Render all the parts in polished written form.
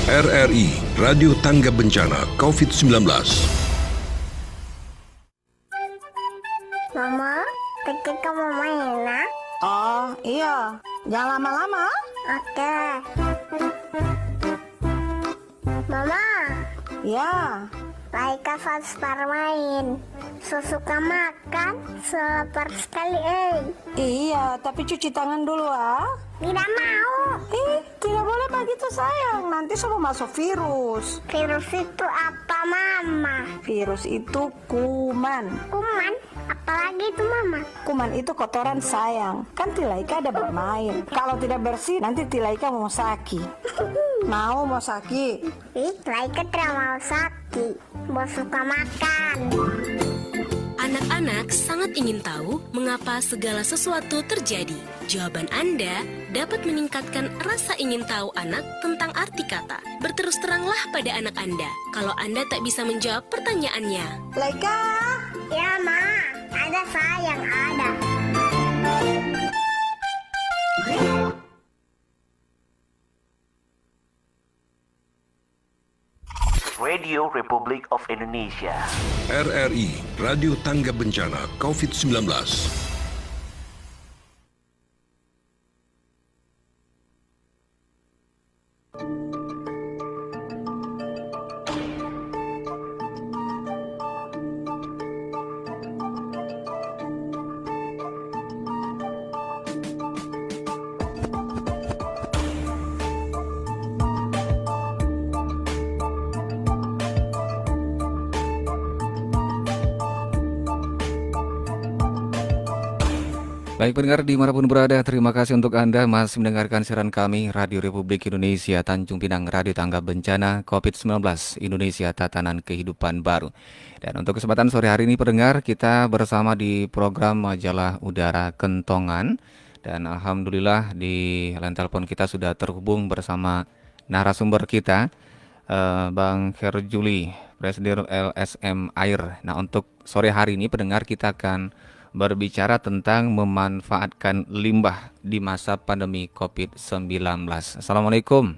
RRI Radio Tangga Bencana COVID-19. Mama, ketika kamu main, nak? Oh, iya. Jangan lama-lama. Oke. Mama, Ya. Laika harus bermain. Sesuka makan, selapar sekali, Iya, tapi cuci tangan dulu, ah. Tidak mau. Tidak boleh begitu, sayang. Nanti semua masuk virus. Virus itu apa, Mama? Virus itu kuman. Kuman? Apalagi itu, Mama? Kuman itu kotoran, sayang. Kan Tilaika ada bermain. Kalau tidak bersih, nanti Tilaika mau sakit. Mau sakit? Laika tidak mau sakit. Mau suka makan. Anak-anak sangat ingin tahu mengapa segala sesuatu terjadi. Jawaban Anda dapat meningkatkan rasa ingin tahu anak tentang arti kata. Berterus teranglah pada anak Anda kalau Anda tak bisa menjawab pertanyaannya. Laika! Ya, Ma. Ada sayang, ada. Radio Republik of Indonesia. RRI Radio Tangga Bencana COVID-19. Baik pendengar dimanapun berada, terima kasih untuk Anda masih mendengarkan siaran kami Radio Republik Indonesia Tanjung Pinang Radio Tangga Bencana COVID-19 Indonesia Tatanan Kehidupan Baru. Dan untuk kesempatan sore hari ini pendengar, kita bersama di program Majalah Udara Kentongan. Dan Alhamdulillah di line telepon kita sudah terhubung bersama narasumber kita, Bang Herjuli, Presiden LSM Air. Nah untuk sore hari ini pendengar kita akan berbicara tentang memanfaatkan limbah di masa pandemi COVID-19. Assalamualaikum.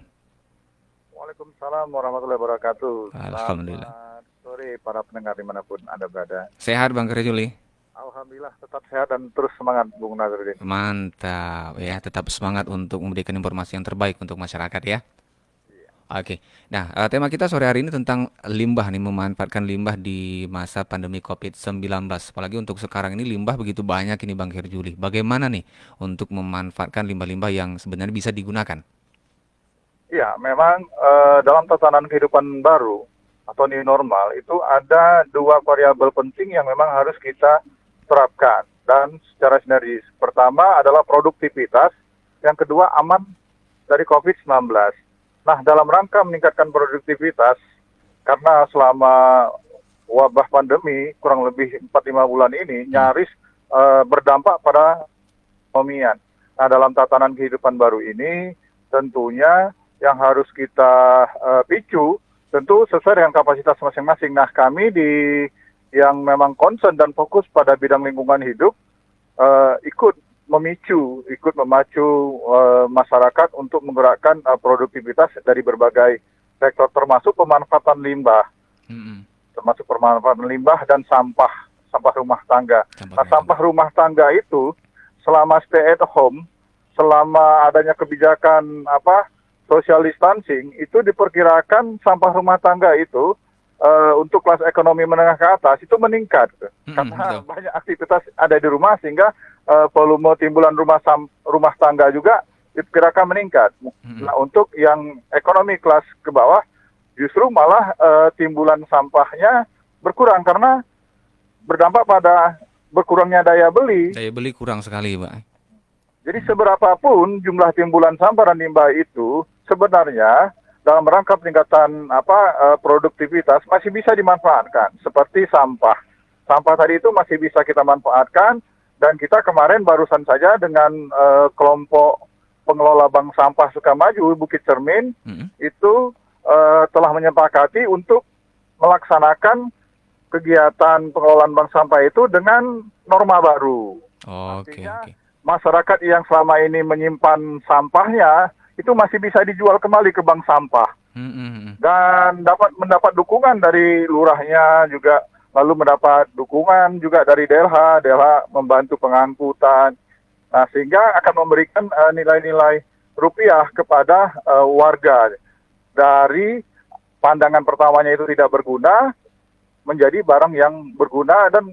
Waalaikumsalam warahmatullahi wabarakatuh. Alhamdulillah. Selamat sore para pendengar dimanapun Anda berada. Sehat Bang Herjuli? Alhamdulillah tetap sehat dan terus semangat Bung Nazarudin. Mantap ya, tetap semangat untuk memberikan informasi yang terbaik untuk masyarakat ya. Oke, nah tema kita sore hari ini tentang limbah nih, memanfaatkan limbah di masa pandemi COVID-19. Apalagi untuk sekarang ini limbah begitu banyak ini Bang Herjuli. Bagaimana nih untuk memanfaatkan limbah-limbah yang sebenarnya bisa digunakan? Iya, memang dalam tatanan kehidupan baru atau new normal itu ada dua variabel penting yang memang harus kita terapkan dan secara sinergis. Pertama adalah produktivitas, yang kedua aman dari COVID-19. Nah, dalam rangka meningkatkan produktivitas, karena selama wabah pandemi kurang lebih 4-5 bulan ini nyaris berdampak pada perekonomian. Nah, dalam tatanan kehidupan baru ini tentunya yang harus kita picu tentu sesuai dengan kapasitas masing-masing. Nah, kami yang memang concern dan fokus pada bidang lingkungan hidup ikut memacu masyarakat untuk menggerakkan produktivitas dari berbagai sektor, termasuk pemanfaatan limbah, termasuk pemanfaatan limbah dan sampah rumah tangga. Sampah rumah tangga itu selama stay at home, selama adanya kebijakan social distancing, itu diperkirakan sampah rumah tangga itu untuk kelas ekonomi menengah ke atas itu meningkat, karena banyak aktivitas ada di rumah sehingga volume timbulan rumah tangga juga diperkirakan meningkat. Nah, untuk yang ekonomi kelas ke bawah justru malah timbulan sampahnya berkurang karena berdampak pada berkurangnya daya beli. Daya beli kurang sekali, Pak. Jadi seberapapun jumlah timbulan sampah dan limbah itu sebenarnya dalam rangka peningkatan produktivitas masih bisa dimanfaatkan. Seperti sampah. Sampah tadi itu masih bisa kita manfaatkan, dan kita kemarin barusan saja dengan kelompok pengelola bank sampah Sukamaju Bukit Cermin itu telah menyepakati untuk melaksanakan kegiatan pengelolaan bank sampah itu dengan norma baru. Artinya masyarakat yang selama ini menyimpan sampahnya itu masih bisa dijual kembali ke bank sampah. dan mendapat dukungan dari lurahnya juga, lalu mendapat dukungan juga dari DLH membantu pengangkutan. Nah, sehingga akan memberikan nilai-nilai rupiah kepada warga. Dari pandangan pertamanya itu tidak berguna, menjadi barang yang berguna dan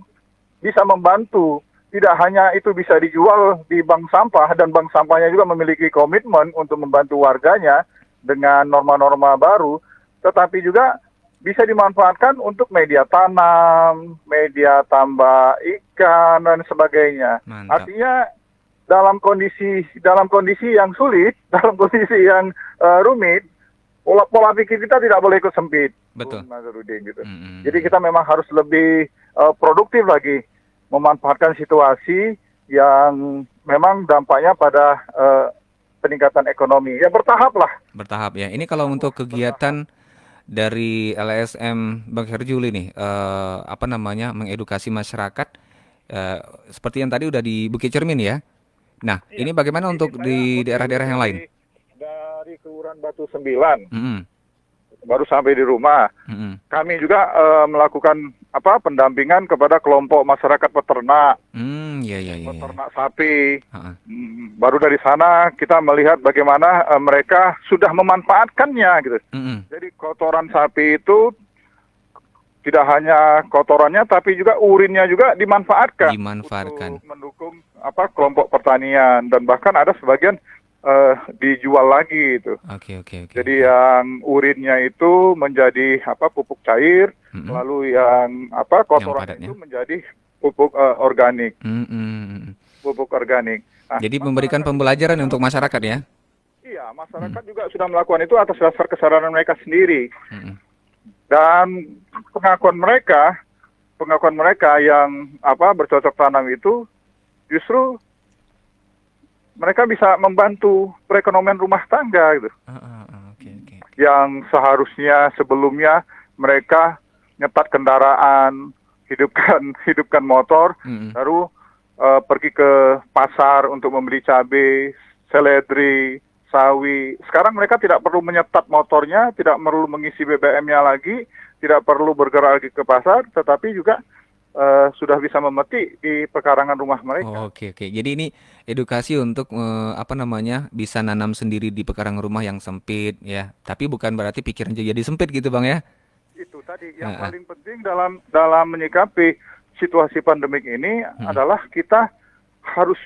bisa membantu. Tidak hanya itu bisa dijual di bank sampah, dan bank sampahnya juga memiliki komitmen untuk membantu warganya dengan norma-norma baru, tetapi juga bisa dimanfaatkan untuk media tanam, media tambak ikan, dan sebagainya. Mantap. Artinya dalam kondisi yang sulit, dalam kondisi yang rumit, pola pikir kita tidak boleh ikut sempit. Betul. Bung Nazarudin, gitu. Jadi kita memang harus lebih produktif lagi memanfaatkan situasi yang memang dampaknya pada peningkatan ekonomi. Ya bertahap lah. Bertahap ya. Ini kalau untuk kegiatan dari LSM Bang Herjuli nih, mengedukasi masyarakat, seperti yang tadi udah di Bukit Cermin ya. Nah, ini bagaimana untuk di daerah-daerah yang lain? Dari Kelurahan Batu 9, baru sampai di rumah. Kami juga melakukan pendampingan kepada kelompok masyarakat peternak, peternak sapi. Baru dari sana kita melihat bagaimana mereka sudah memanfaatkannya, gitu. Jadi kotoran sapi itu tidak hanya kotorannya, tapi juga urinnya juga dimanfaatkan. Untuk mendukung kelompok pertanian, dan bahkan ada sebagian dijual lagi itu. Oke. Jadi yang urinnya itu menjadi pupuk cair, lalu yang kotoran itu menjadi pupuk organik. Pupuk organik. Nah, jadi memberikan pembelajaran untuk masyarakat ya? Iya, masyarakat juga sudah melakukan itu atas dasar kesadaran mereka sendiri. Dan pengakuan mereka yang bercocok tanam itu justru mereka bisa membantu perekonomian rumah tangga, gitu. Yang seharusnya sebelumnya mereka nyetat kendaraan, hidupkan motor, lalu pergi ke pasar untuk membeli cabai, seledri, sawi. Sekarang mereka tidak perlu menyetat motornya, tidak perlu mengisi BBM-nya lagi, tidak perlu bergerak lagi ke pasar, tetapi juga sudah bisa memetik di pekarangan rumah mereka. Oke. Jadi ini edukasi untuk bisa nanam sendiri di pekarangan rumah yang sempit ya. Tapi bukan berarti pikiran jadi sempit gitu Bang ya. Itu tadi yang paling penting dalam menyikapi situasi pandemik ini adalah kita harus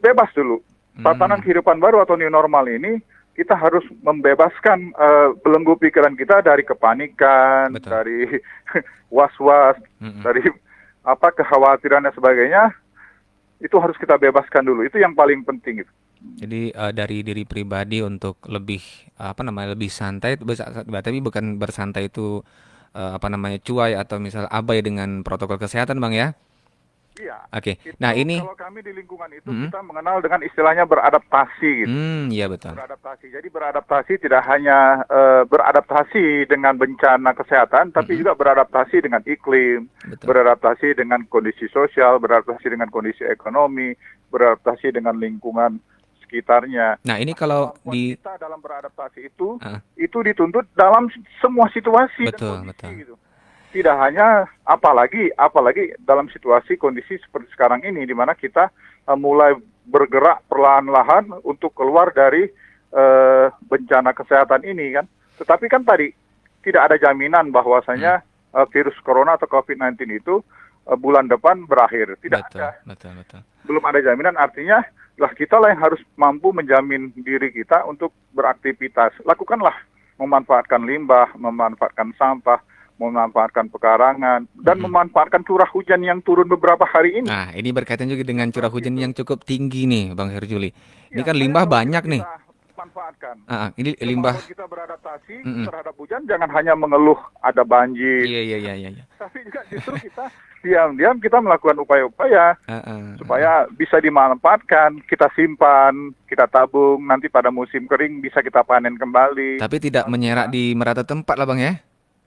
bebas dulu. Tatanan kehidupan baru atau new normal ini kita harus membebaskan belenggu pikiran kita dari kepanikan, dari was-was, dari kekhawatiran dan sebagainya. Itu harus kita bebaskan dulu. Itu yang paling penting itu. Jadi dari diri pribadi untuk lebih lebih santai, tapi bukan bersantai itu cuai atau misal abai dengan protokol kesehatan Bang ya. Iya. Oke. Nah, ini kalau kami di lingkungan itu kita mengenal dengan istilahnya beradaptasi, gitu. Iya betul. Beradaptasi. Jadi beradaptasi tidak hanya beradaptasi dengan bencana kesehatan, tapi juga beradaptasi dengan iklim, beradaptasi dengan kondisi sosial, beradaptasi dengan kondisi ekonomi, beradaptasi dengan lingkungan sekitarnya. Nah, ini kalau kita dalam beradaptasi itu dituntut dalam semua situasi dan kondisi, gitu. Tidak hanya apalagi dalam situasi kondisi seperti sekarang ini, di mana kita mulai bergerak perlahan-lahan untuk keluar dari bencana kesehatan ini kan. Tetapi kan tadi tidak ada jaminan bahwasanya virus corona atau COVID-19 itu bulan depan berakhir. Tidak ada. Betul. Belum ada jaminan, artinya kita yang harus mampu menjamin diri kita untuk beraktivitas. Lakukanlah, memanfaatkan limbah, memanfaatkan sampah, memanfaatkan pekarangan, dan memanfaatkan curah hujan yang turun beberapa hari ini. Nah, ini berkaitan juga dengan curah hujan yang cukup tinggi nih, Bang Herjuli. Ini kan limbah banyak nih. Manfaatkan. Ini limbah. Kalau kita beradaptasi terhadap hujan, jangan hanya mengeluh ada banjir. Iya. Tapi juga justru kita diam-diam kita melakukan upaya-upaya supaya bisa dimanfaatkan, kita simpan, kita tabung, nanti pada musim kering bisa kita panen kembali. Tapi tidak menyerak di merata tempat lah Bang ya?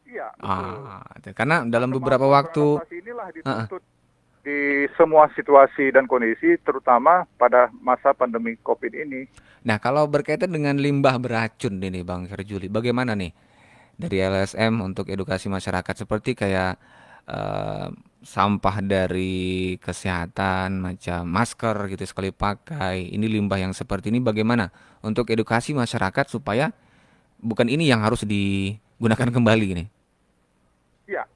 Iya, betul. Karena dalam beberapa waktu inilah di semua situasi dan kondisi, terutama pada masa pandemi COVID ini. Nah, kalau berkaitan dengan limbah beracun ini Bang Herjuli, bagaimana nih dari LSM untuk edukasi masyarakat seperti kayak sampah dari kesehatan macam masker gitu sekali pakai, ini limbah yang seperti ini bagaimana untuk edukasi masyarakat supaya bukan ini yang harus digunakan kembali nih? Ya,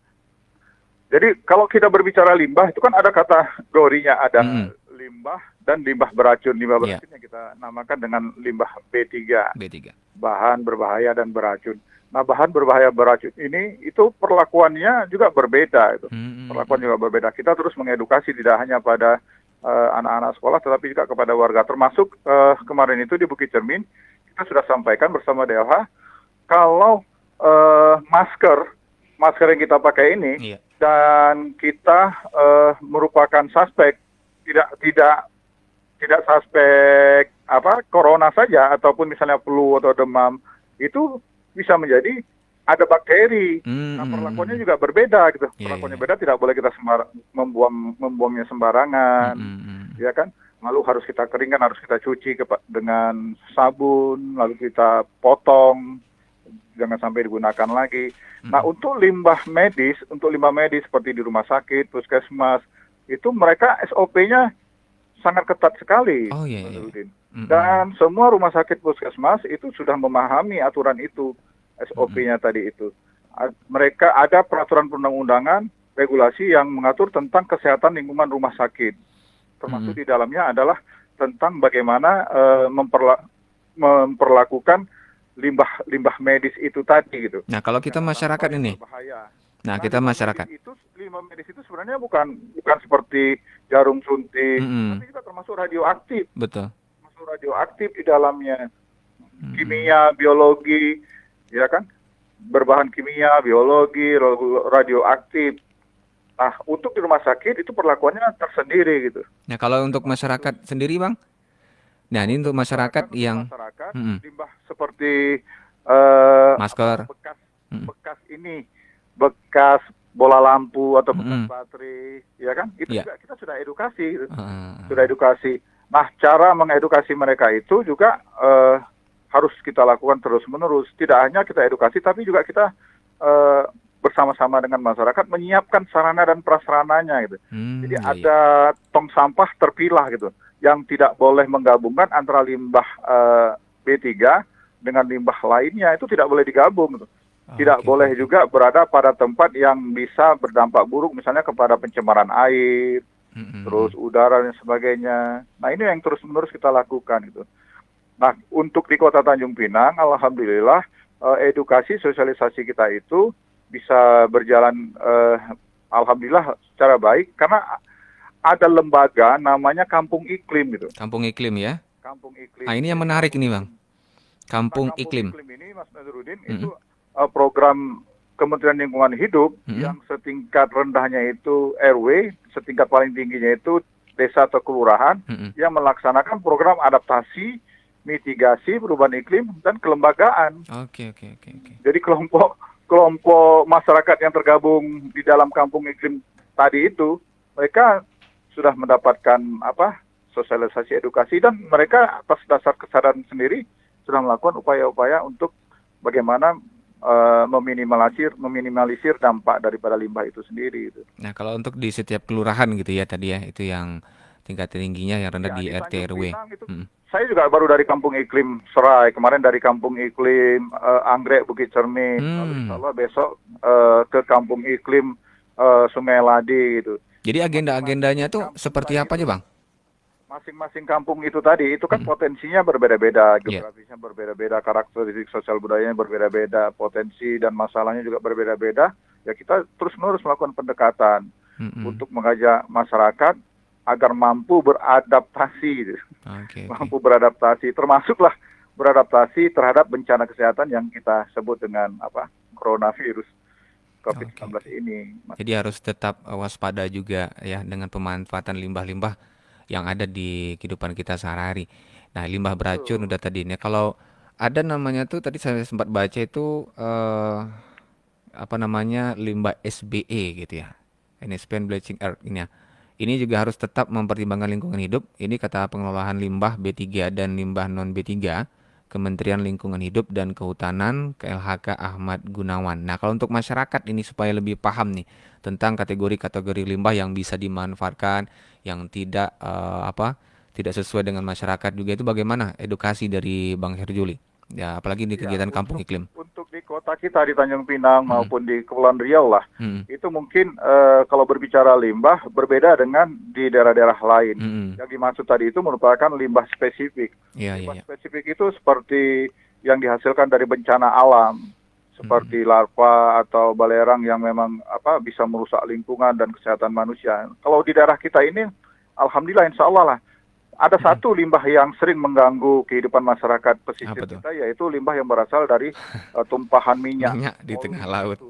jadi kalau kita berbicara limbah itu kan ada kategorinya, ada limbah dan limbah beracun. Limbah beracun yang kita namakan dengan limbah B3. Bahan berbahaya dan beracun. Nah, bahan berbahaya beracun ini itu perlakuannya juga berbeda itu. Perlakuan juga berbeda. Kita terus mengedukasi tidak hanya pada anak-anak sekolah tetapi juga kepada warga. Termasuk kemarin itu di Bukit Cermin kita sudah sampaikan bersama DLH kalau masker yang kita pakai ini dan kita merupakan suspek, tidak suspek corona saja ataupun misalnya flu atau demam, itu bisa menjadi ada bakteri. Nah, perlakuannya juga berbeda gitu. Perlakuannya beda, tidak boleh kita membuangnya sembarangan, ya kan? Lalu harus kita keringkan, harus kita cuci dengan sabun, lalu kita potong, jangan sampai digunakan lagi. Nah, untuk limbah medis seperti di rumah sakit, puskesmas, itu mereka SOP-nya sangat ketat sekali. Dan semua rumah sakit puskesmas itu sudah memahami aturan itu, SOP-nya tadi itu. Mereka ada peraturan perundang-undangan, regulasi yang mengatur tentang kesehatan lingkungan rumah sakit. Termasuk di dalamnya adalah tentang bagaimana memperlakukan limbah medis itu tadi gitu. Nah, kalau kita masyarakat ini, kita masyarakat itu limbah medis itu sebenarnya bukan seperti jarum suntik, tapi juga termasuk radioaktif. Betul. Termasuk radioaktif di dalamnya, kimia, biologi, ya kan, berbahan kimia, biologi, radioaktif. Nah, untuk di rumah sakit itu perlakuannya tersendiri gitu. Nah, kalau untuk masyarakat sendiri, Bang? Nah, ini untuk masyarakat yang limbah seperti masker, bekas bola lampu atau bekas baterai, ya kan? Itu juga kita sudah edukasi, sudah edukasi. Nah, cara mengedukasi mereka itu juga harus kita lakukan terus-menerus. Tidak hanya kita edukasi, tapi juga kita bersama-sama dengan masyarakat menyiapkan sarana dan prasarananya gitu. Jadi ada tong sampah terpilah gitu, yang tidak boleh menggabungkan antara limbah B3 dengan limbah lainnya, itu tidak boleh digabung gitu. Tidak boleh juga berada pada tempat yang bisa berdampak buruk, misalnya kepada pencemaran air, terus udara dan sebagainya. Nah, ini yang terus-menerus kita lakukan gitu. Nah, untuk di Kota Tanjung Pinang, alhamdulillah edukasi sosialisasi kita itu bisa berjalan alhamdulillah secara baik, karena ada lembaga namanya Kampung Iklim gitu. Kampung Iklim ya. Kampung Iklim. Nah, ini yang menarik ini, Bang. Kampung Iklim ini, Mas Nazarudin, itu program Kementerian Lingkungan Hidup yang setingkat rendahnya itu RW, setingkat paling tingginya itu desa atau kelurahan, yang melaksanakan program adaptasi, mitigasi perubahan iklim dan kelembagaan. Oke. Jadi kelompok masyarakat yang tergabung di dalam Kampung Iklim tadi itu, mereka sudah mendapatkan sosialisasi edukasi, dan mereka atas dasar kesadaran sendiri sudah melakukan upaya-upaya untuk bagaimana meminimalisir dampak daripada limbah itu sendiri. Gitu. Nah, kalau untuk di setiap kelurahan gitu ya tadi ya, itu yang tingkat tingginya yang rendah di RT RW. Saya juga baru dari Kampung Iklim Serai, kemarin dari Kampung Iklim Anggrek Bukit Cermin, lalu insya Allah besok ke Kampung Iklim Sungai Ladi gitu. Jadi agenda-agendanya tuh seperti apa aja, Bang? Masing-masing kampung itu tadi, itu kan potensinya berbeda-beda, geografisnya berbeda-beda, karakteristik sosial budayanya berbeda-beda, potensi dan masalahnya juga berbeda-beda. Ya, kita terus-menerus melakukan pendekatan untuk mengajak masyarakat agar mampu beradaptasi, mampu beradaptasi, termasuklah beradaptasi terhadap bencana kesehatan yang kita sebut dengan coronavirus COVID-19 ini. Jadi harus tetap waspada juga ya dengan pemanfaatan limbah-limbah yang ada di kehidupan kita sehari-hari. Nah, limbah beracun udah tadi. Nah, kalau ada namanya tuh tadi saya sempat baca itu limbah SBE gitu ya, Spent Bleaching Earth ini ya. ini juga harus tetap mempertimbangkan lingkungan hidup. Ini kata pengelolaan limbah B3 dan limbah non B3, Kementerian Lingkungan Hidup dan Kehutanan KLHK Ahmad Gunawan. Nah, kalau untuk masyarakat ini supaya lebih paham nih tentang kategori-kategori limbah yang bisa dimanfaatkan, yang tidak tidak sesuai dengan masyarakat juga, itu bagaimana edukasi dari Bang Herjuli? Ya, apalagi di kegiatan Kampung Iklim. Untuk di kota kita di Tanjung Pinang maupun di Kepulauan Riau lah, itu mungkin kalau berbicara limbah berbeda dengan di daerah-daerah lain. Yang dimaksud tadi itu merupakan limbah spesifik. Limbah spesifik itu seperti yang dihasilkan dari bencana alam, seperti larva atau balerang yang memang bisa merusak lingkungan dan kesehatan manusia. Kalau di daerah kita ini, alhamdulillah insya Allah lah, ada satu limbah yang sering mengganggu kehidupan masyarakat pesisir kita, yaitu limbah yang berasal dari tumpahan minyak di tengah laut.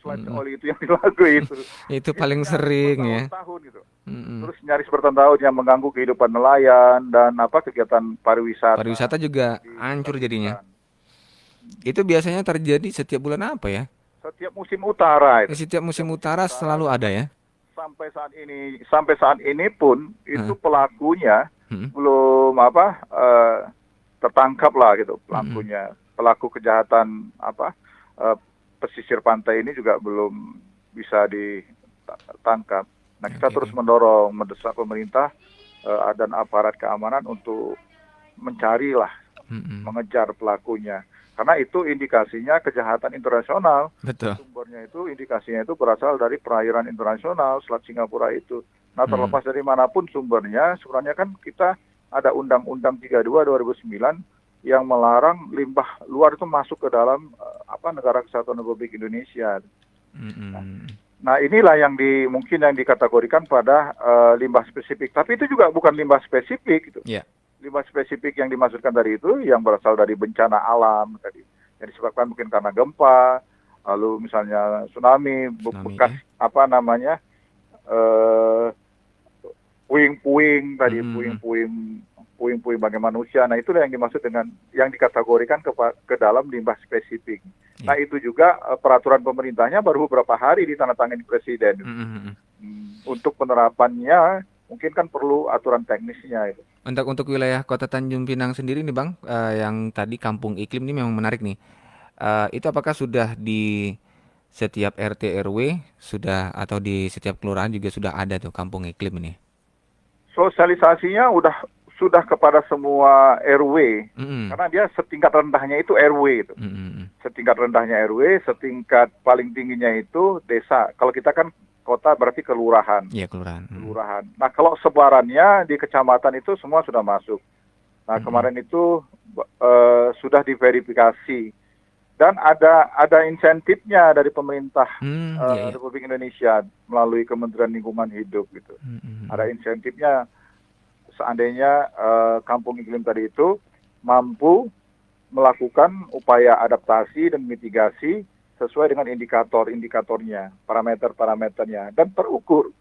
Selain oli itu yang di lagu itu. Itu paling sering ya. Gitu. Terus nyaris bertahun-tahun yang mengganggu kehidupan nelayan dan kegiatan pariwisata. Pariwisata juga hancur jadinya. Itu biasanya terjadi setiap bulan apa ya? Setiap musim utara. Setiap musim utara selalu ada ya. Sampai saat ini pun itu pelakunya belum tertangkap lah gitu pelakunya. Pelaku kejahatan pesisir pantai ini juga belum bisa ditangkap. Nah, kita terus mendesak pemerintah dan aparat keamanan untuk mencarilah, mengejar pelakunya. Karena itu indikasinya kejahatan internasional. Betul. Sumbernya itu, indikasinya itu berasal dari perairan internasional, Selat Singapura itu. Nah, terlepas dari manapun sumbernya, sebenarnya kan kita ada Undang-Undang 32 2009 yang melarang limbah luar itu masuk ke dalam Negara Kesatuan Republik Indonesia. Nah, inilah yang mungkin yang dikategorikan pada limbah spesifik. Tapi itu juga bukan limbah spesifik gitu. Yeah. Limbah spesifik yang dimaksudkan dari itu yang berasal dari bencana alam tadi, yang disebabkan mungkin karena gempa, lalu misalnya tsunami bekas puing-puing tadi, puing-puing bagi manusia. Nah, itulah yang dimaksud dengan yang dikategorikan ke dalam limbah spesifik. Nah, itu juga peraturan pemerintahnya baru beberapa hari ditandatangani Presiden. Untuk penerapannya mungkin kan perlu aturan teknisnya itu. Untuk wilayah Kota Tanjung Pinang sendiri nih Bang, yang tadi Kampung Iklim ini memang menarik nih. Itu apakah sudah di setiap RT RW sudah, atau di setiap kelurahan juga sudah ada tuh Kampung Iklim ini? Sosialisasinya sudah kepada semua RW, karena dia setingkat rendahnya itu RW itu. Setingkat rendahnya RW, setingkat paling tingginya itu desa. Kalau kita kan kota berarti kelurahan. Iya, kelurahan. Nah, kalau sebarannya di kecamatan itu semua sudah masuk. Nah, kemarin itu sudah diverifikasi dan ada insentifnya dari pemerintah Republik Indonesia melalui Kementerian Lingkungan Hidup gitu. Ada insentifnya seandainya Kampung Iklim tadi itu mampu melakukan upaya adaptasi dan mitigasi sesuai dengan indikatornya, parameternya, dan terukur,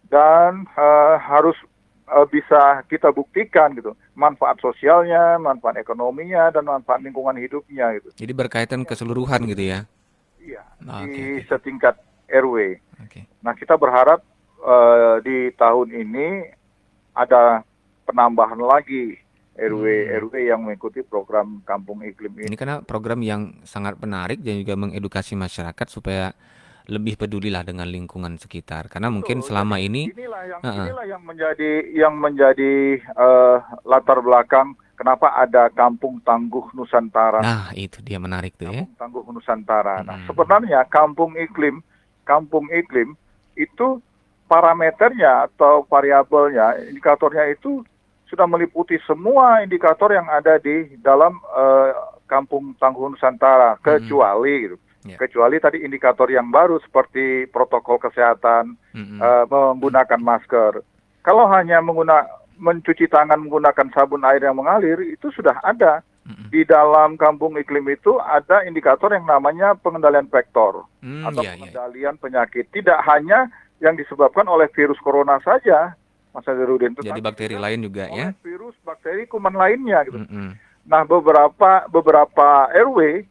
dan harus bisa kita buktikan gitu, manfaat sosialnya, manfaat ekonominya, dan manfaat lingkungan hidupnya gitu. Jadi berkaitan keseluruhan gitu ya? Iya, di setingkat RW. Nah, kita berharap di tahun ini ada penambahan lagi RW yang mengikuti program Kampung Iklim ini. Ini karena program yang sangat menarik dan juga mengedukasi masyarakat supaya lebih pedulilah dengan lingkungan sekitar. Karena mungkin selama ini inilah yang menjadi latar belakang kenapa ada Kampung Tangguh Nusantara. Nah, itu dia menarik tuh ya. Kampung Tangguh Nusantara. Nah, sebenarnya Kampung Iklim itu parameternya atau variabelnya, indikatornya itu sudah meliputi semua indikator yang ada di dalam Kampung Tangguh Nusantara, kecuali kecuali tadi indikator yang baru seperti protokol kesehatan, menggunakan masker. Kalau hanya mencuci tangan menggunakan sabun air yang mengalir, itu sudah ada. Di dalam Kampung Iklim itu ada indikator yang namanya pengendalian vektor atau pengendalian penyakit. Tidak hanya yang disebabkan oleh virus corona saja, Mas Azharudin. Jadi bakteri lain juga ya? Virus, bakteri, kuman lainnya gitu. Nah, beberapa RW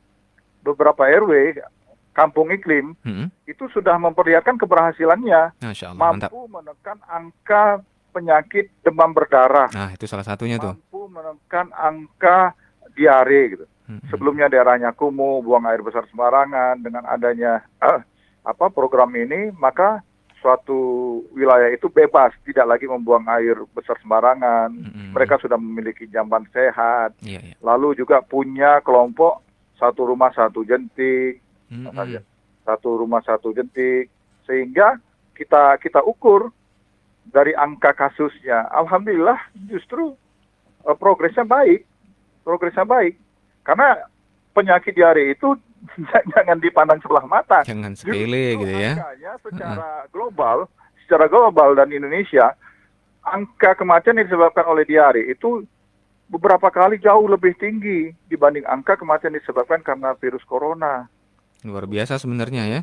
Kampung Iklim Mm-mm. itu sudah memperlihatkan keberhasilannya Masya Allah, mantap. mampu menekan angka penyakit demam berdarah, Nah, itu salah satunya tuh. mampu menekan angka diare gitu. Mm-mm. Sebelumnya daerahnya kumuh, buang air besar sembarangan. Dengan adanya program ini, maka suatu wilayah itu bebas, tidak lagi membuang air besar sembarangan. Mm-mm. Mereka sudah memiliki jamban sehat. Iya, iya. Lalu juga punya kelompok satu rumah satu jentik, Mm-mm. satu rumah satu jentik, sehingga kita ukur dari angka kasusnya. Alhamdulillah justru progresnya baik, karena penyakit diare itu jangan dipandang sebelah mata. Jangan sepele gitu ya. Angkanya secara global dan Indonesia, angka kematian yang disebabkan oleh diare itu beberapa kali jauh lebih tinggi dibanding angka kematian disebabkan karena virus corona. Luar biasa sebenarnya ya.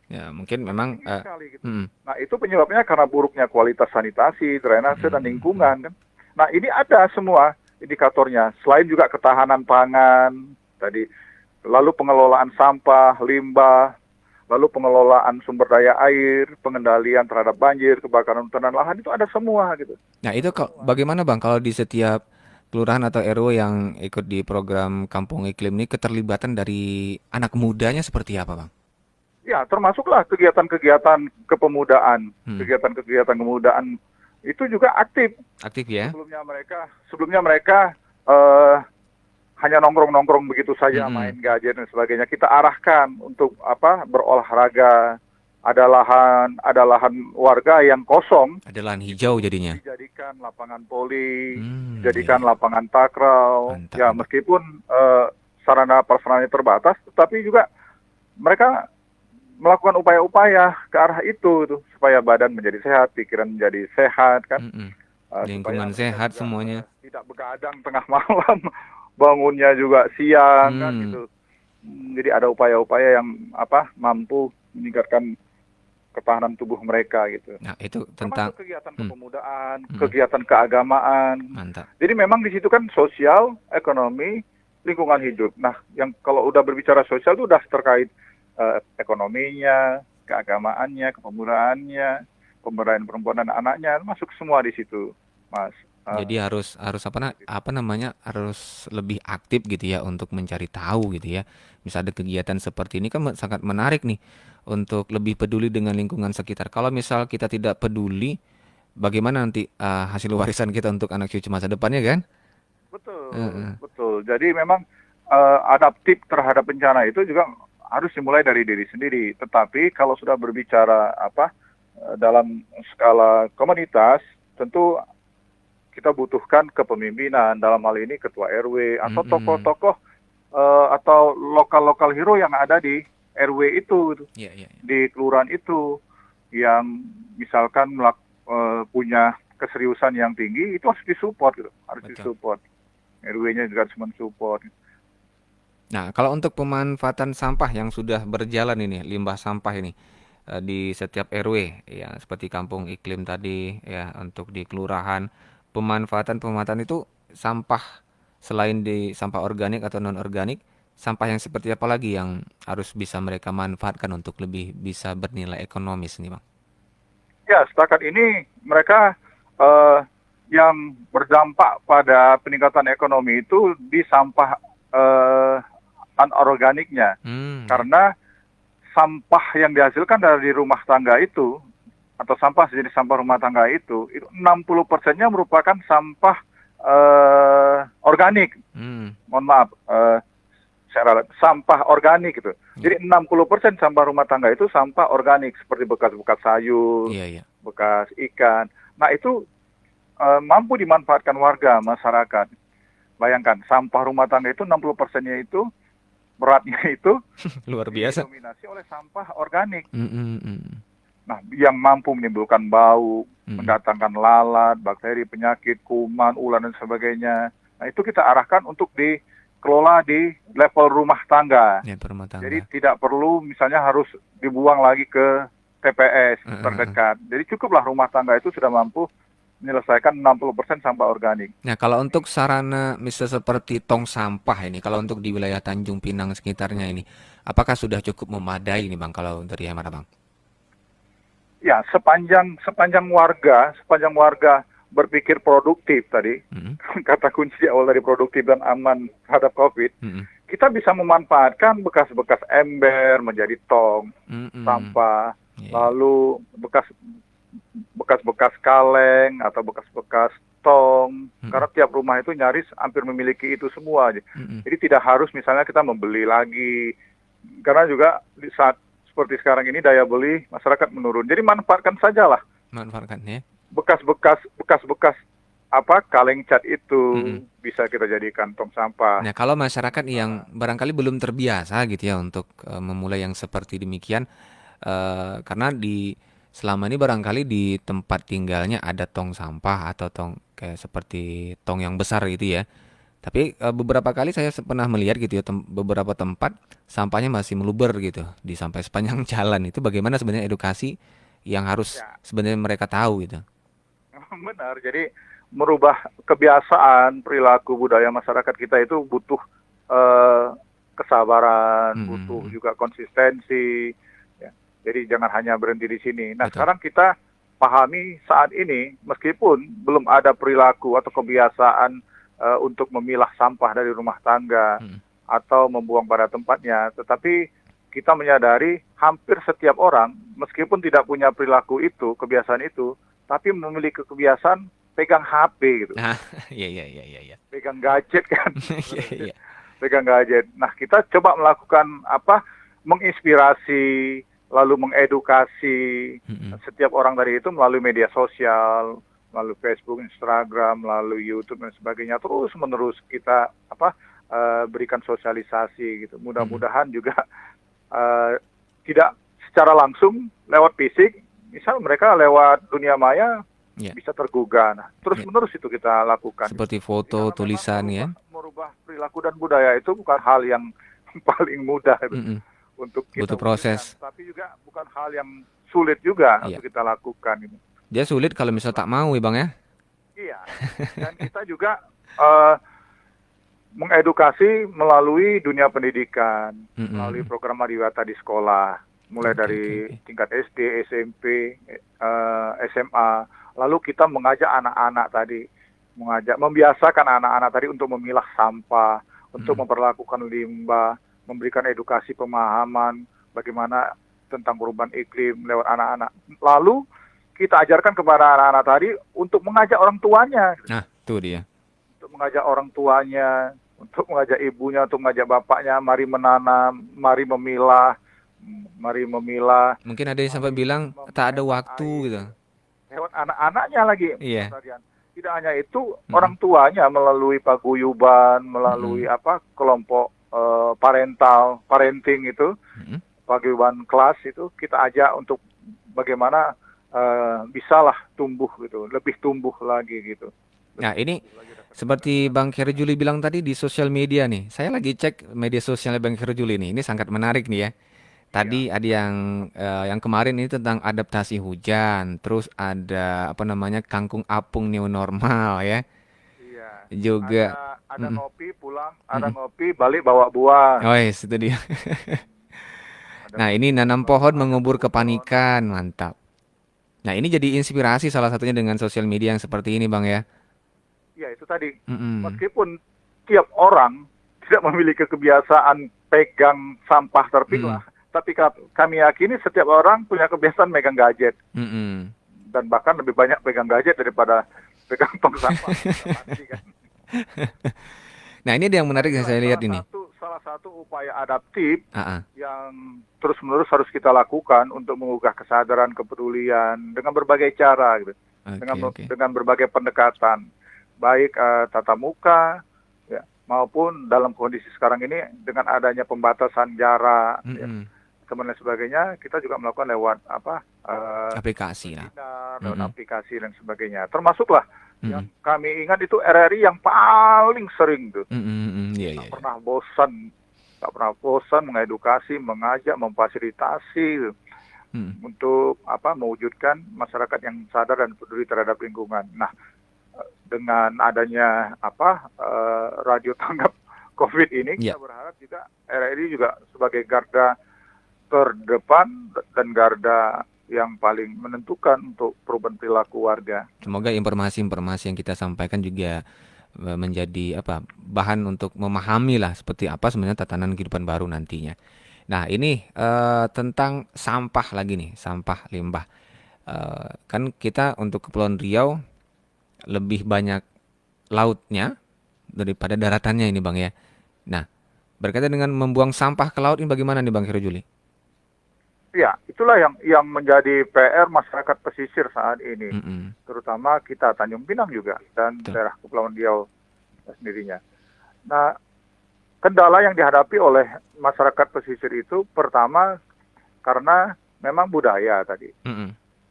Ya, mungkin memang Tinggi sekali gitu. mm, Nah, itu penyebabnya karena buruknya kualitas sanitasi, drainase, dan lingkungan kan. Nah, ini ada semua indikatornya. Selain juga ketahanan pangan tadi, lalu pengelolaan sampah, limbah, lalu pengelolaan sumber daya air, pengendalian terhadap banjir, kebakaran hutan dan lahan, itu ada semua gitu. Nah, itu bagaimana Bang kalau di setiap kelurahan atau RW yang ikut di program Kampung Iklim ini keterlibatan dari anak mudanya seperti apa, Bang? Ya, termasuklah kegiatan-kegiatan kepemudaan, Hmm. kegiatan-kegiatan kemudaan itu juga aktif. Aktif ya? Sebelumnya mereka hanya nongkrong-nongkrong begitu saja, Mm-mm. main gadget dan sebagainya. Kita arahkan untuk berolahraga. Ada lahan warga yang kosong, Ada lahan hijau jadinya. dijadikan lapangan voli, Iya. dijadikan lapangan takraw. Mantap, Ya, mantap. meskipun sarana prasarananya terbatas, tetapi juga mereka melakukan upaya-upaya ke arah itu tuh, supaya badan menjadi sehat, pikiran menjadi sehat kan. Mm-mm. Supaya Lingkungan mereka sehat juga, semuanya. tidak begadang tengah malam, bangunnya juga siang kan Hmm. gitu. Jadi ada upaya-upaya yang mampu meningkatkan ketahanan tubuh mereka gitu. Nah, itu tentang Termasuk kegiatan kepemudaan, Hmm. kegiatan keagamaan. mantap. Jadi memang di situ kan sosial, ekonomi, lingkungan hidup. Nah, yang kalau udah berbicara sosial itu udah terkait ekonominya, keagamaannya, kepemudaannya, pemberdayaan perempuan dan anaknya, masuk semua di situ, Mas. Jadi harus harus lebih aktif gitu ya untuk mencari tahu gitu ya. Misal ada kegiatan seperti ini kan sangat menarik nih untuk lebih peduli dengan lingkungan sekitar. Kalau misal kita tidak peduli, bagaimana nanti hasil warisan kita untuk anak cucu masa depannya kan? Betul, Heeh. betul. Jadi memang adaptif terhadap bencana itu juga harus dimulai dari diri sendiri. Tetapi kalau sudah berbicara dalam skala komunitas, tentu kita butuhkan kepemimpinan, dalam hal ini ketua RW atau Mm-mm. tokoh-tokoh atau lokal-lokal hero yang ada di RW itu, Iya, iya, iya. di kelurahan itu, yang misalkan punya keseriusan yang tinggi, itu harus disupport gitu, harus Betul. disupport. RW-nya juga harus mensupport. Nah, kalau untuk pemanfaatan sampah yang sudah berjalan ini, limbah sampah ini di setiap RW ya seperti Kampung Iklim tadi ya untuk di kelurahan, pemanfaatan itu sampah selain di sampah organik atau non organik, sampah yang seperti apa lagi yang harus bisa mereka manfaatkan untuk lebih bisa bernilai ekonomis nih, Bang? Ya, setakat ini mereka yang berdampak pada peningkatan ekonomi itu di sampah anorganiknya. Karena sampah yang dihasilkan dari rumah tangga itu, atau sampah sejenis sampah rumah tangga itu 60%-nya merupakan sampah organik. Mohon maaf, sampah organik gitu. Jadi 60% sampah rumah tangga itu sampah organik, seperti bekas-bekas sayur, Iya, iya. bekas ikan. Nah, itu mampu dimanfaatkan warga, masyarakat. Bayangkan, sampah rumah tangga itu 60%-nya itu, beratnya itu Luar biasa. didominasi oleh sampah organik. Mm-mm. Nah, yang mampu menimbulkan bau, Mm-mm. mendatangkan lalat, bakteri, penyakit, kuman, ular, dan sebagainya. Nah, itu kita arahkan untuk dikelola di level rumah tangga. Ya, rumah tangga. Jadi tidak perlu misalnya harus dibuang lagi ke TPS terdekat. Jadi cukuplah rumah tangga itu sudah mampu menyelesaikan 60% sampah organik. Nah, kalau untuk sarana misal seperti tong sampah ini, kalau untuk di wilayah Tanjung Pinang sekitarnya ini, apakah sudah cukup memadai nih Bang kalau dari hemat Bang? Ya, sepanjang warga berpikir produktif tadi, kata kunci di awal dari produktif dan aman terhadap COVID, kita bisa memanfaatkan bekas-bekas ember menjadi tong sampah, lalu bekas-bekas kaleng atau bekas-bekas tong, karena tiap rumah itu nyaris hampir memiliki itu semua. Jadi tidak harus misalnya kita membeli lagi, karena juga di saat seperti sekarang ini daya beli masyarakat menurun. Jadi manfaatkan sajalah. Manfaatkan ya. Bekas-bekas kaleng cat itu bisa kita jadikan tong sampah. Nah, kalau masyarakat yang barangkali belum terbiasa gitu ya untuk memulai yang seperti demikian, karena selama ini barangkali di tempat tinggalnya ada tong sampah atau tong kayak seperti tong yang besar gitu ya. Tapi beberapa kali saya pernah melihat gitu ya beberapa tempat sampahnya masih meluber gitu di sampai sepanjang jalan. Itu bagaimana sebenarnya edukasi yang harus sebenarnya mereka tahu gitu. Benar. Jadi merubah kebiasaan perilaku budaya masyarakat kita itu butuh kesabaran, butuh juga konsistensi. Ya. Jadi jangan hanya berhenti di sini. Nah, sekarang kita pahami saat ini meskipun belum ada perilaku atau kebiasaan untuk memilah sampah dari rumah tangga atau membuang pada tempatnya, tetapi kita menyadari hampir setiap orang meskipun tidak punya perilaku itu, kebiasaan itu, tapi memiliki kebiasaan pegang HP gitu. Iya. Pegang gadget kan. Pegang gadget. Nah, kita coba melakukan menginspirasi lalu mengedukasi setiap orang dari itu melalui media sosial, melalui Facebook, Instagram, melalui YouTube dan sebagainya, terus menerus kita berikan sosialisasi gitu. Mudah-mudahan juga tidak secara langsung lewat fisik, misal mereka lewat dunia maya bisa tergugah. Nah, terus menerus itu kita lakukan. Seperti foto, tulisan ya. Merubah perilaku dan budaya itu bukan hal yang paling mudah untuk kita butuh proses. Tapi juga bukan hal yang sulit juga untuk kita lakukan ini. Dia sulit kalau misal tak mau ya Bang ya? Iya, dan kita juga mengedukasi melalui dunia pendidikan, melalui program Adiwata di sekolah, mulai dari tingkat SD, SMP, SMA. Lalu kita mengajak anak-anak tadi, membiasakan anak-anak tadi untuk memilah sampah, untuk memperlakukan limbah, memberikan edukasi pemahaman bagaimana tentang perubahan iklim lewat anak-anak. Lalu kita ajarkan kepada anak-anak tadi untuk mengajak orang tuanya. Nah, itu dia. Untuk mengajak orang tuanya, untuk mengajak ibunya, untuk mengajak bapaknya, mari menanam, mari memilah. Mungkin ada yang sampai bilang tak ada waktu gitu. Lewat anak-anaknya lagi. Iya. Tidak hanya itu, orang tuanya melalui paguyuban, melalui kelompok parenting itu, paguyuban kelas itu kita ajak untuk bagaimana bisalah tumbuh gitu, lebih tumbuh lagi gitu. Nah, ini seperti Bang Khairul Juli bilang tadi di sosial media nih. Saya lagi cek media sosialnya Bang Khairul Juli nih. Ini sangat menarik nih ya. Tadi ada yang kemarin ini tentang adaptasi hujan, terus ada kangkung apung new normal ya. Iya. Juga ada ngopi pulang, ada ngopi balik bawa buah. Oh, yes, itu dia. Nah, ini nanam pohon mengubur kepanikan, mantap. Nah, ini jadi inspirasi salah satunya dengan sosial media yang seperti ini, Bang ya. Ya, itu tadi. Meskipun tiap orang tidak memiliki kebiasaan pegang sampah terpilah, tapi kami yakini setiap orang punya kebiasaan megang gadget. Dan bahkan lebih banyak pegang gadget daripada pegang tong sampah. Nah, ini dia yang menarik yang saya lihat ini. Salah satu upaya adaptif yang terus-menerus harus kita lakukan untuk mengubah kesadaran, kepedulian dengan berbagai cara, gitu. Dengan berbagai pendekatan, baik tatap muka, maupun dalam kondisi sekarang ini dengan adanya pembatasan jarak, kemudian sebagainya, kita juga melakukan lewat aplikasi lah, lewat aplikasi dan sebagainya. Termasuklah yang kami ingat itu RRI yang paling sering tuh. Tak pernah bosan mengedukasi, mengajak, memfasilitasi untuk mewujudkan masyarakat yang sadar dan peduli terhadap lingkungan. Nah, dengan adanya radio tanggap COVID ini, kita berharap juga RRI juga sebagai garda terdepan dan garda yang paling menentukan untuk perubahan perilaku warga. Semoga informasi-informasi yang kita sampaikan juga menjadi bahan untuk memahami lah seperti apa sebenarnya tatanan kehidupan baru nantinya. Nah, ini tentang sampah lagi nih, sampah limbah. Kan kita untuk Kepulauan Riau lebih banyak lautnya daripada daratannya ini Bang ya. Nah, berkaitan dengan membuang sampah ke laut ini bagaimana nih Bang Heru-Juli? Ya, itulah yang menjadi PR masyarakat pesisir saat ini, terutama kita Tanjung Pinang juga dan daerah Kepulauan Riau sendirinya. Nah, kendala yang dihadapi oleh masyarakat pesisir itu pertama karena memang budaya tadi.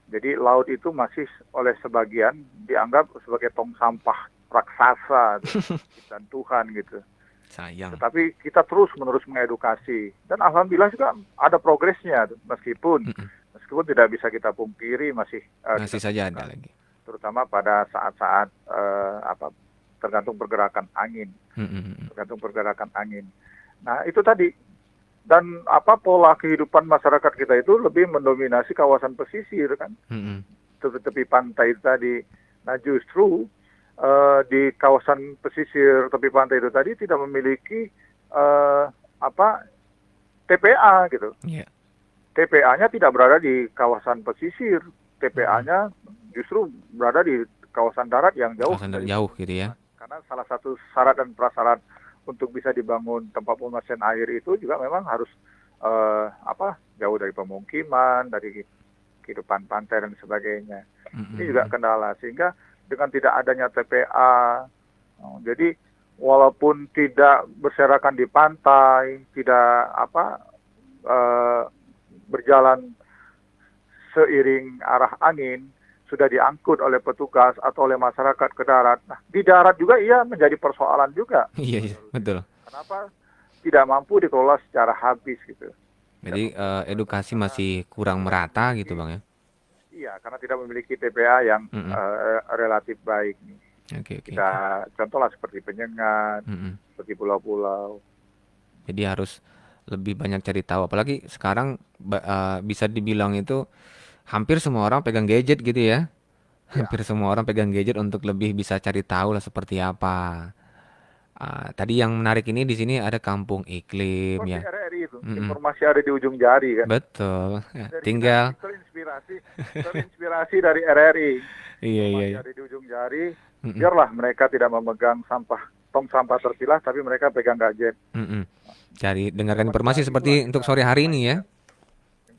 Jadi laut itu masih oleh sebagian dianggap sebagai tong sampah raksasa dan Tuhan gitu. Sayang. Tetapi kita terus-menerus mengedukasi dan alhamdulillah juga ada progresnya meskipun tidak bisa kita pungkiri masih saja ada lagi. Terutama pada saat-saat tergantung pergerakan angin. Tergantung pergerakan angin. Nah, itu tadi. Dan pola kehidupan masyarakat kita itu lebih mendominasi kawasan pesisir kan. Tepi pantai tadi. Nah, justru di kawasan pesisir tepi pantai itu tadi tidak memiliki TPA gitu. TPA-nya tidak berada di kawasan pesisir, TPA-nya justru berada di kawasan darat yang jauh. Kawasan darat jauh gitu ya. Karena salah satu syarat dan prasyarat untuk bisa dibangun tempat pengemasan air itu juga memang harus jauh dari pemukiman, dari kehidupan pantai dan sebagainya. Ini juga kendala sehingga dengan tidak adanya TPA, jadi walaupun tidak berserakan di pantai, tidak berjalan seiring arah angin, sudah diangkut oleh petugas atau oleh masyarakat ke darat. Nah, di darat juga menjadi persoalan juga. Iya, betul. Kenapa tidak mampu dikelola secara habis gitu. Jadi edukasi masih kurang merata gitu Bang ya. Iya, karena tidak memiliki TPA yang relatif baik nih. Oke. Kita contohlah seperti Penyengat, seperti pulau-pulau. Jadi harus lebih banyak cari tahu. Apalagi sekarang bisa dibilang itu hampir semua orang pegang gadget gitu ya. Hampir semua orang pegang gadget untuk lebih bisa cari tahu lah seperti apa. Tadi yang menarik ini di sini ada kampung iklim Seperti ya. RRI itu, informasi ada di ujung jari kan. Betul. Ya, Dari tinggal terinspirasi dari RRI. Iya. Ada di ujung jari. Biarlah mereka tidak memegang tong sampah terpilah, tapi mereka pegang gadget. Cari dengarkan informasi seperti untuk sore hari ini ya.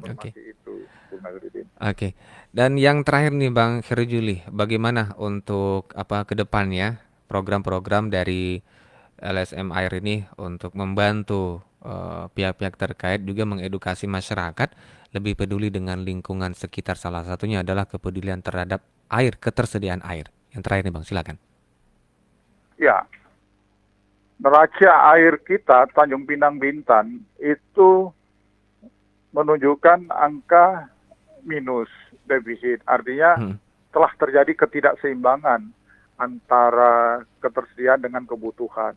Informasi itu, Bung Nazruddin. Oke. Dan yang terakhir nih Bang Heru-Juli, bagaimana untuk ke depan ya program-program dari LSM Air ini untuk membantu pihak-pihak terkait juga mengedukasi masyarakat lebih peduli dengan lingkungan sekitar, salah satunya adalah kepedulian terhadap air, ketersediaan air. Yang terakhir nih Bang, silakan. Ya, neraca air kita Tanjung Pinang Bintan itu menunjukkan angka minus defisit. Artinya telah terjadi ketidakseimbangan antara ketersediaan dengan kebutuhan.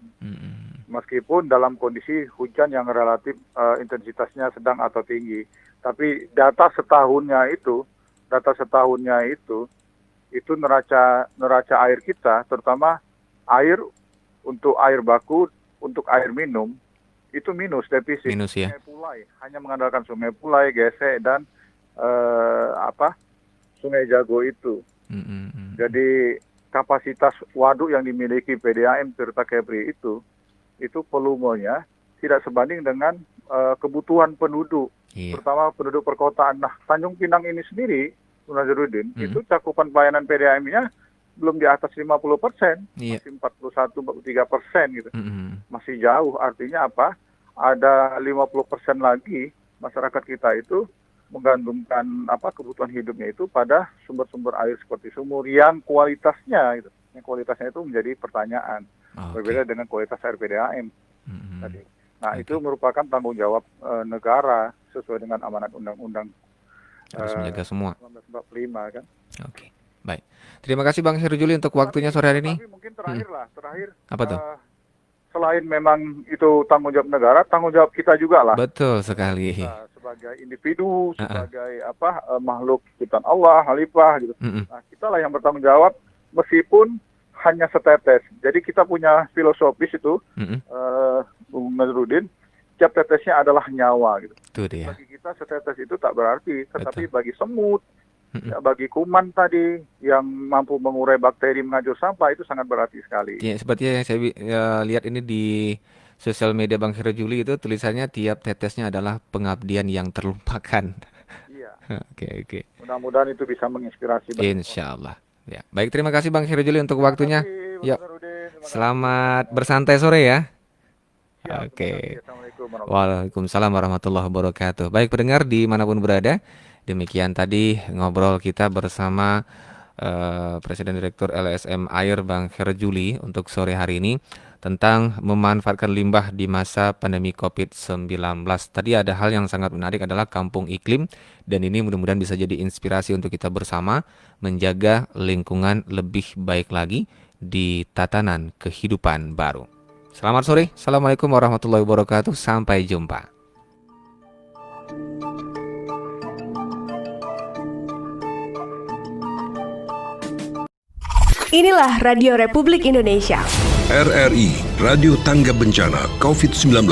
Meskipun dalam kondisi hujan yang relatif intensitasnya sedang atau tinggi, tapi data setahunnya itu neraca air kita, terutama air untuk air baku, untuk air minum itu minus defisit. Minus ya. Sungai Pulai hanya mengandalkan Sungai Pulai, Gesek dan Sungai Jago itu. Jadi kapasitas waduk yang dimiliki PDAM serta Kepri itu volumenya tidak sebanding dengan kebutuhan penduduk, terutama penduduk perkotaan. Nah, Tanjung Pinang ini sendiri, Nazruddin, itu cakupan pelayanan PDAM-nya belum di atas 50%, masih 41-43% gitu. Masih jauh, artinya apa? Ada 50% lagi masyarakat kita itu menggantungkan kebutuhan hidupnya itu pada sumber-sumber air seperti sumur yang kualitasnya itu, itu menjadi pertanyaan. Berbeda dengan kualitas air PDAM tadi. Nah, itu merupakan tanggung jawab negara sesuai dengan amanat undang-undang Harus menjaga semua. 1945 kan. Oke, baik. Terima kasih Bang Heru Juli untuk waktunya sore hari ini. Tapi mungkin terakhir. Apa tuh? Selain memang itu tanggung jawab negara, tanggung jawab kita juga lah. Betul sekali. Sebagai individu, sebagai makhluk ciptaan Allah, khalifah gitu. Nah, kita lah yang bertanggung jawab meskipun hanya setetes. Jadi kita punya filosofis itu, Bung Nazrudin, setiap tetesnya adalah nyawa gitu. Itu dia. Bagi kita setetes itu tak berarti, tetapi bagi semut, ya, bagi kuman tadi yang mampu mengurai bakteri menghancur sampah itu sangat berarti sekali. Ya, seperti yang saya lihat ini di sosial media Bang Heru Juli itu tulisannya tiap tetesnya adalah pengabdian yang terlupakan. Iya. Oke. Mudah-mudahan itu bisa menginspirasi. Insya Allah. Ya, baik, terima kasih Bang Heru Juli untuk waktunya. Ya, selamat bersantai sore ya. Oke. Waalaikumsalam warahmatullahi wabarakatuh. Baik pendengar dimanapun berada, demikian tadi ngobrol kita bersama Presiden Direktur LSM Air Bang Heru Juli untuk sore hari ini tentang memanfaatkan limbah di masa pandemi COVID-19. Tadi ada hal yang sangat menarik adalah kampung iklim, dan ini mudah-mudahan bisa jadi inspirasi untuk kita bersama menjaga lingkungan lebih baik lagi di tatanan kehidupan baru. Selamat sore, Assalamualaikum warahmatullahi wabarakatuh, sampai jumpa. Inilah Radio Republik Indonesia. RRI, Radio Tangga Bencana COVID-19.